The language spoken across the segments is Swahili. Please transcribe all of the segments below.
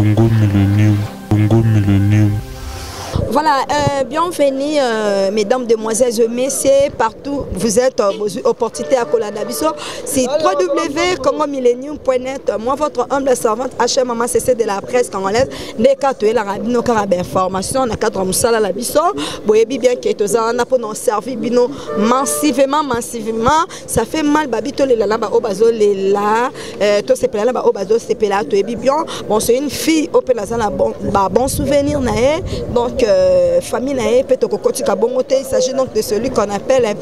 Congo Millennium, Congo Millennium. Voilà, bienvenue mesdames, demoiselles et messieurs, partout vous êtes, opportunité à Koladabiso, c'est www.congomillennium.net. Moi, votre humble servante, HM Maman CC de la presse congolaise, des cartes la rabino carabé information, na cadre musala la biso, boyebi bien que tous en a pour nous servir bino massivement, ça fait mal babito les lala ba obazo les là, tout c'est pela ba obazo c'est pela tu es bien, bon c'est une fille au pelazana bon souvenir nae, donc famille nae peut kokoti kabongote. Il s'agit donc de celui qu'on appelle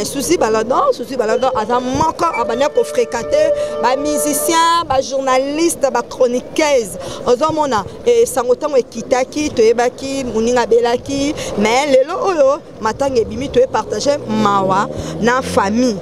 Souci Balador. Souci Balador a manquant à banner pour fréquenter ba musicien, ba journaliste, ba chroniqueuse. Ozomona et sangotango ekitaki to ebaki muninga belaki mais lelo oyo matange bimi to partager mawa na famille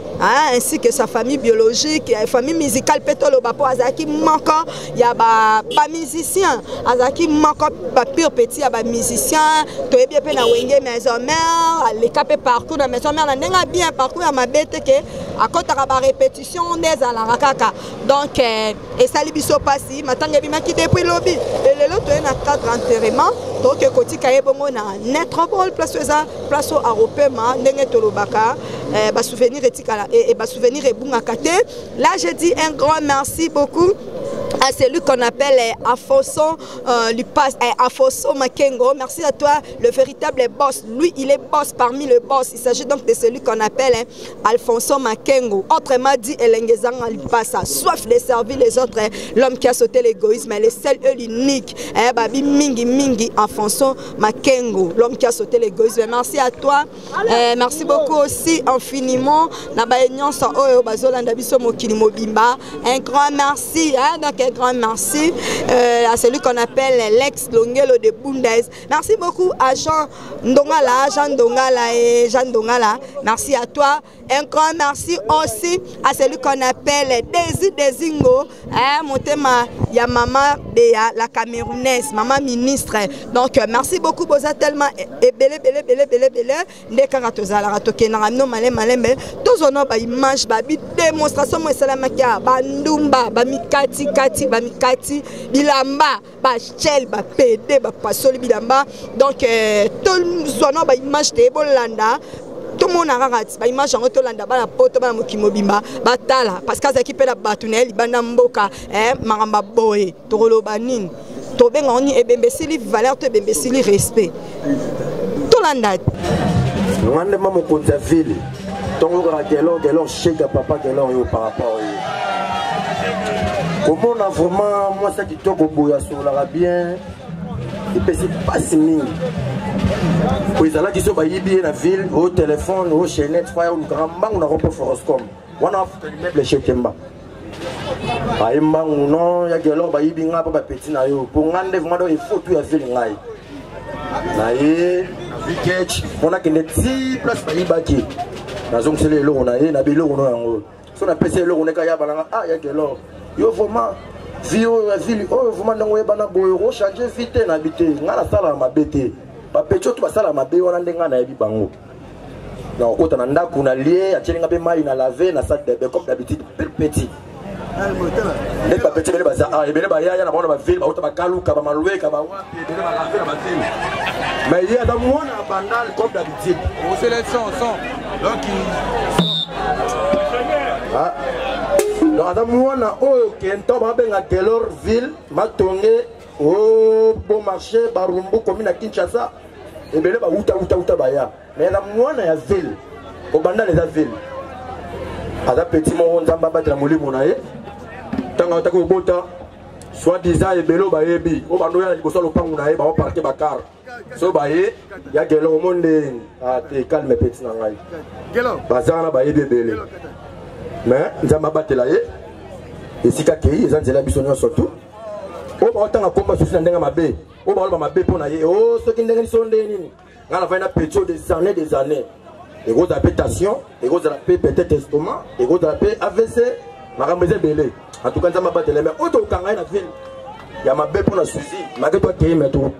ainsi que sa famille biologique et famille musicale petolo bapo azaki manquant ya ba musicien azaki manquant ba pire petit ya ba musicien to bien pe na wenge maison mère les capé parcours na maison mère na ndenga bien parcours ya mabete ke akota ba répétition neza la rakaka donc et ça libiso passi matanga bimaki depuis lobby et lelo to na cadre enterrement donc koti kaye bongo na netropole place au aropema ndenge tolobaka ba souvenir etikala et ba souvenir ebunga kate. Là je dis un grand merci beaucoup à celui qu'on appelle Afonso Afonso Makengo. Merci à toi, le véritable boss. Lui, il est boss parmi les boss. Il s'agit donc de celui qu'on appelle Alfonso Makengo. Autrement dit, Elengezang Alipasa, soif de servir les autres, l'homme qui a sauté l'égoïsme, le seul et l'unique. Babi Mingi Afonso Makengo, l'homme qui a sauté l'égoïsme. Merci à toi. Merci beaucoup aussi infiniment. Un grand merci. Donc un grand merci à celui qu'on appelle l'ex Longelo de Bundes. Merci beaucoup à Jean Ndongala et Jean Ndongala. Merci à toi. Un grand merci aussi à celui qu'on appelle Desi Desingo. Mon thème, il y a maman Béa, la Camerounaise, maman ministre. Donc merci beaucoup, Boza tellement belé. Ndekatoza la ratoke na no malé tous on a image babi démonstration moi salamakia bandumba bamikati bamikati bilamba ba chel ba pd ba pasoli bilamba donc tout on a image de bolanda. Tout le monde a regardé ba image en Tolanda ba la poto ba mokimobimba batala parce que ça qui peut la batunel bana mboka maramba boy tolo banin to benga oni ebembesili valeur to ebembesili respect Tolanda ngande mama konza ville tongo ka kelon chega papa kelon yo par rapport comment on a vraiment moi ça qui toko boya sur la bien et puis c'est pas si mine oui ça là qui sont bayibi la ville au téléphone au chaînette frère on gramba on a repos foroscom on a fait les chez Kemba ayemba non ya kelon bayibi nga pa petit na yo pour ngande vraiment il faut tout ya ville ngai na ye vikech on a que des petits place bayibaki na zong c'est le on a na belo on yango so na pese le on ka ya balanga ya kelon yo vraiment vio la ville oh vraiment ndango yebana boyo changer vite na habiter ngala sala mabete ba pecho to basala mabe wana ndenga na yebi bango na okota na ndako na lie atyelinga pe mai na laver na salle de bain comme d'habitude petit les pas petit bele baza ah ebele ba ya na bona ba ville ba uta ba kaluka ba maloué ka ba wa ebele ba laver na ba ville mais il y a dans mona bandal comme d'habitude on se laisse son donc donc Adam Mouana, oh, qui est tombé à Gelor ville, Matongé, oh, bon marché, Barumbo, commune à Kinshasa, et bien là, Outa Baya. Mais Adam Mouana, il y a ville, au Banda, les ville. Adam Petit Moron, Zamba, de la Mouli Monae, Tanga Tako Bota, soit disant, et Belo Bayebi, au Bandoya, il faut le pan Monae, au parquet Bakar. So Baye, il y a Gelor au monde, ah, t'es calme, petit Nangaï. Gelor, Bazana Bayebi Bele. Mais nous avons battu là et si quelqu'un ils ont déjà besoin surtout au bas autant à combat sur l'endroit ma baie au bas ma baie pour naïe oh ce qui n'est sont des nini on a fait une pétition des années et gros appétation et gros appel peut-être estomac et gros appel AVC ma ramène belé en tout cas nous avons battu les mais autant au Kanga na ville il y a ma baie pour la suivi malgré toi qui est mais tout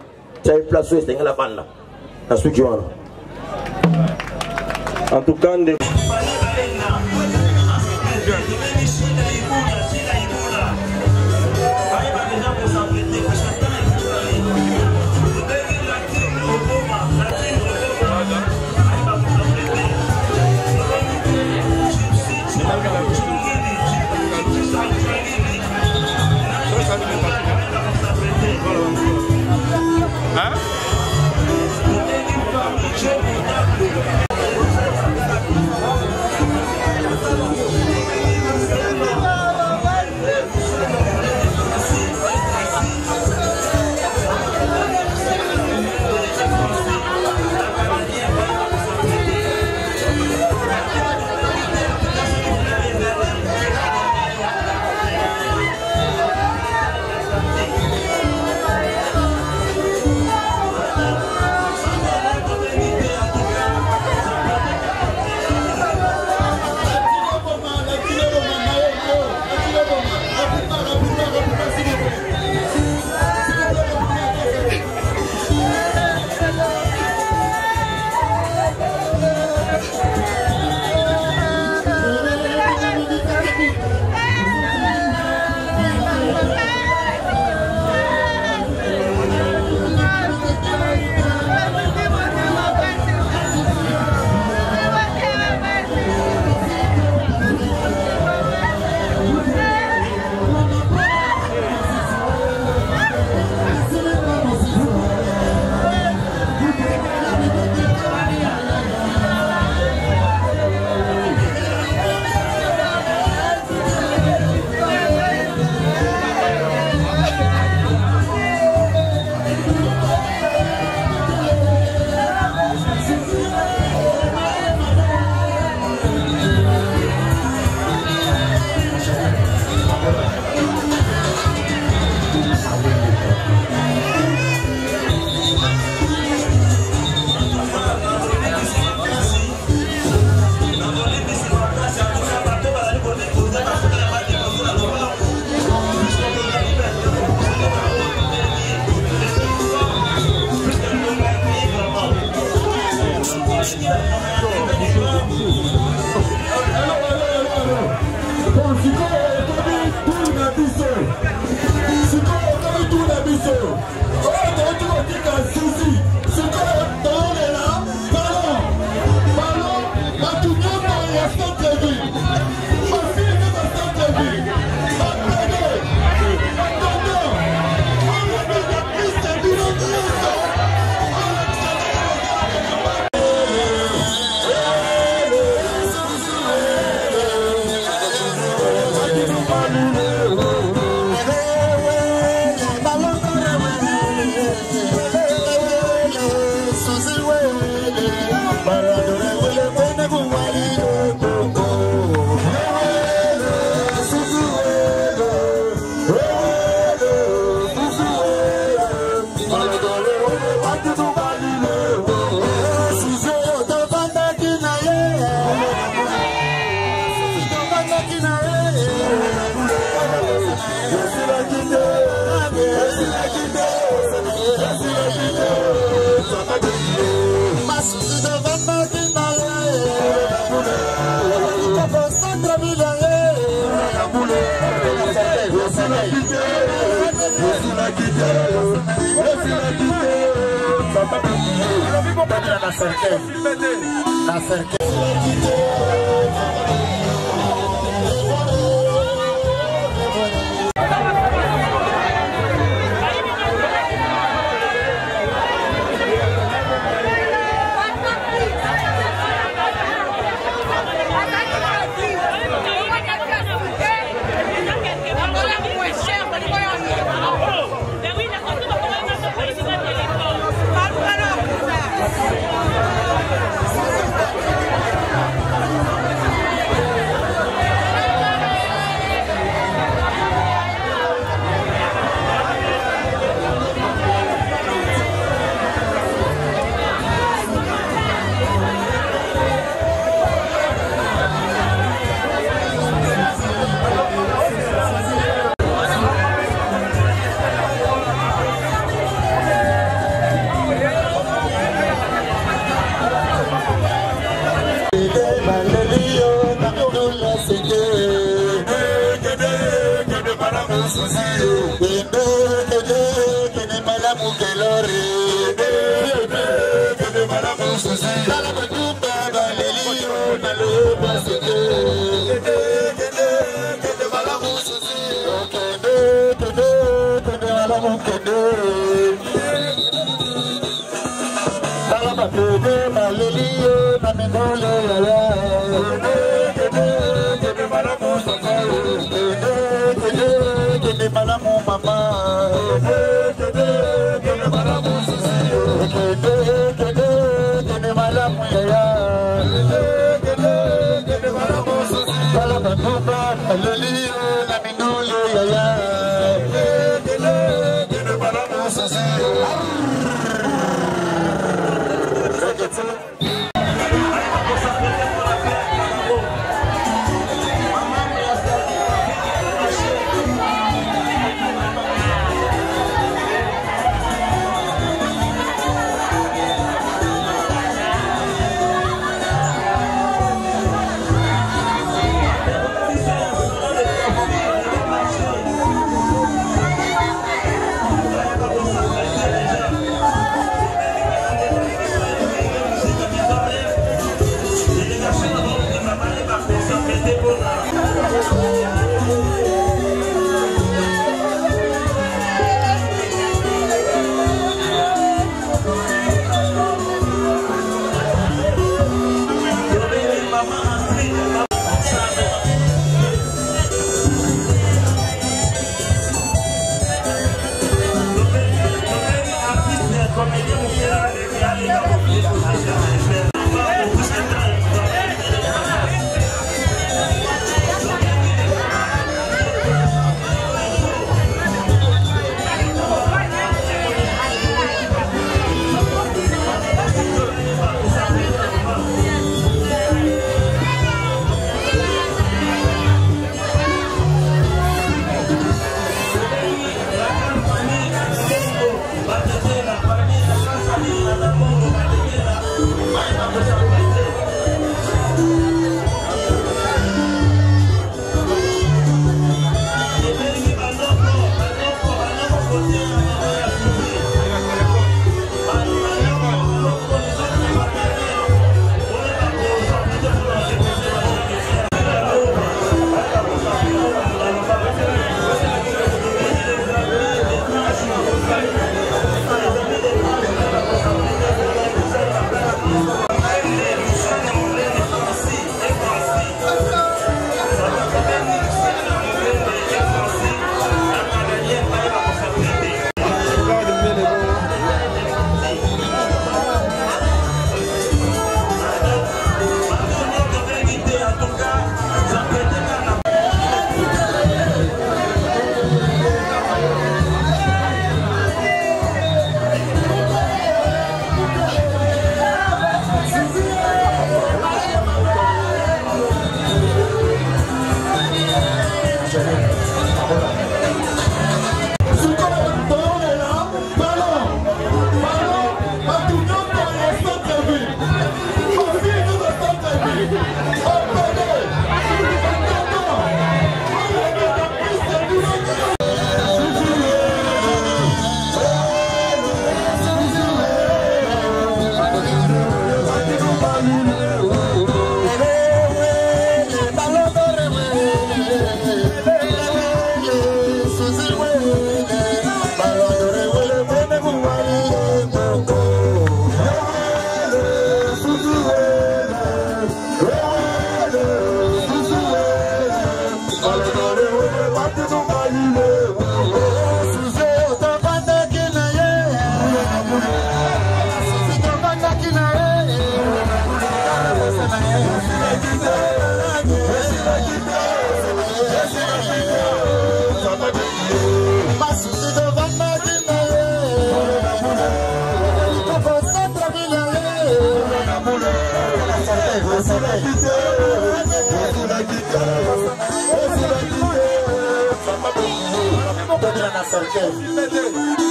tu as place où c'est la bande la suite en tout cas Hein?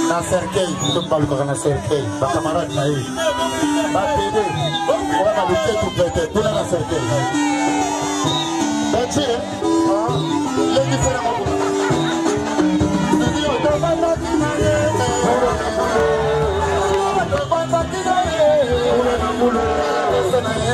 Na cerquei, tu malu kau na cerquei, bakamarad na hii, bapede, kau malu tu pete, tu na cerquei. Baci, lagi sana aku. Video depan lagi mana? Depan lagi mana? Sana.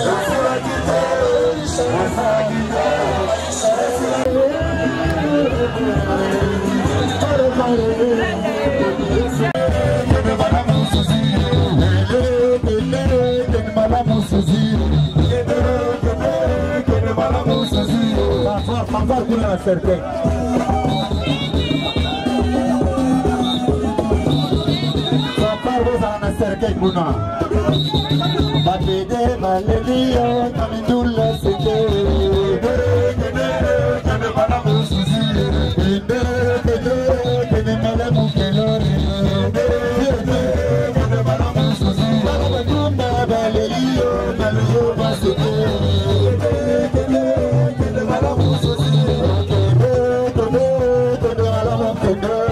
na cercueil. Papa roza na cercueil kuna. Batede malelio kamindula sete. Kene bana musuzi. Kene mele mukelore. Kene bana musuzi. Kumba balelio malelio basete. Kene bana musuzi. Kene bana mukelore.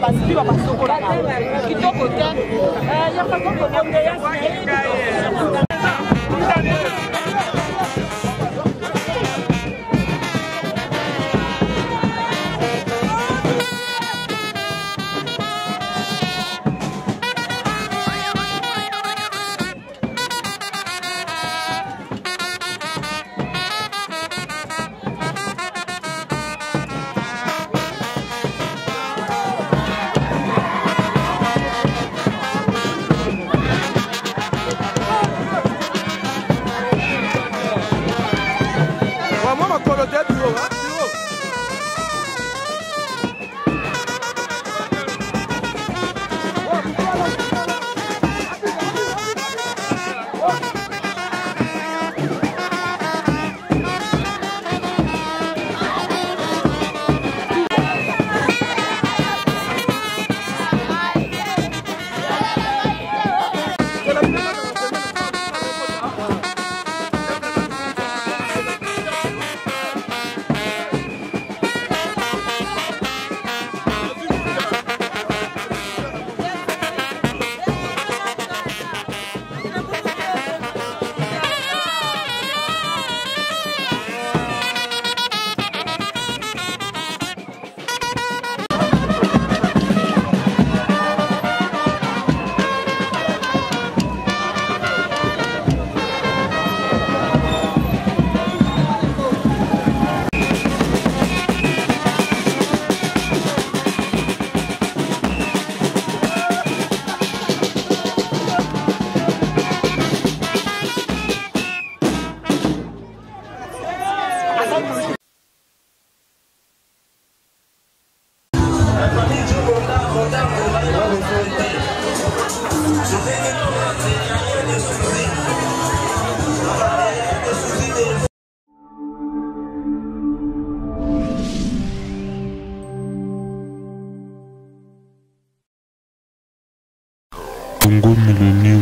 basibi basokola kitoko te ya façon de ya Congo Millennium.